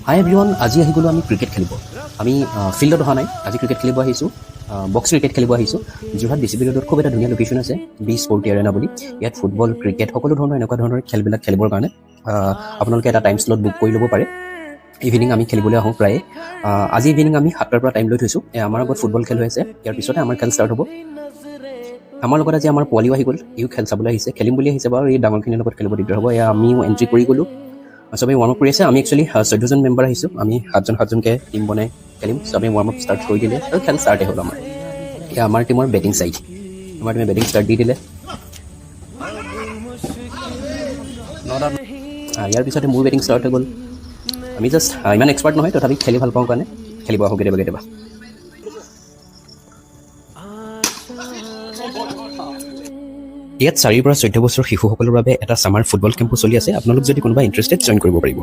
হাই everyone, আজি আহি গ'লোঁ আমি ক্ৰিকেট খেলিব। আমি ফিল্ডত অহা নাই, আজি ক্ৰিকেট খেলিব আহিছোঁ। বক্স ক্ৰিকেট খেলিব আহিছোঁ। যোৰহাট ডিচিপি ৰোডত খুব এটা ধুনীয়া লোকেশ্যন আছে, বি স্পৰ্টি এৰেনা বুলি। ইয়াত ফুটবল, ক্ৰিকেট সকলো ধৰণৰ এনেকুৱা ধৰণৰ খেলবিলাক খেলিবৰ কাৰণে আপোনালোকে এটা টাইম শ্লট বুক কৰি ল'ব পাৰে। ইভিনিং আমি খেলিবলৈ আহোঁ প্ৰায়ে। আজি ইভিনিং আমি 7টাৰ পৰা টাইম লৈ থৈছোঁ। আমাৰ আগত ফুটবল খেল হৈ আছে, ইয়াৰ পিছতে আমাৰ খেল ষ্টাৰ্ট হ'ব। আমাৰ লগত আজি আমাৰ পোৱালিও আহি গ'ল, ইও খেল চাবলৈ আহিছে, খেলিম বুলি আহিছে বাৰু। এই ডাঙৰখিনিৰ লগত খেলিব দিগদাৰ হ'ব। এয়া আমিও এণ্ট্ৰি কৰি গ'লোঁ, চবেই ৱাৰ্ম আপ কৰি আছে। আমি একচুৱেলি 14জন মেম্বাৰ আহিছোঁ, আমি 7জনকৈ টিম বনাই খেলিম। চবেই ৱাৰ্ম আপ ষ্টাৰ্ট কৰি দিলে আৰু খেল ষ্টাৰ্টেই হ'ল আমাৰ। এয়া আমাৰ টিমৰ বেটিং চাইড, আমাৰ টিমে বেটিং ষ্টাৰ্ট দি দিলে। ইয়াৰ পিছতে মোৰ বেটিং ষ্টাৰ্ট হৈ গ'ল। আমি জাষ্ট ইমান এক্সপাৰ্ট নহয়, তথাপি খেলি ভাল পাওঁ কাৰণে খেলিব আহোঁ কেতিয়াবা কেতিয়াবা। ইয়াত 4 পৰা 14 বছৰ শিশুসকলৰ বাবে এটা ছামাৰ ফুটবল কেম্পো চলি আছে। আপোনালোক যদি কোনোবা ইণ্টাৰেষ্টেড জইন কৰিব পাৰিব।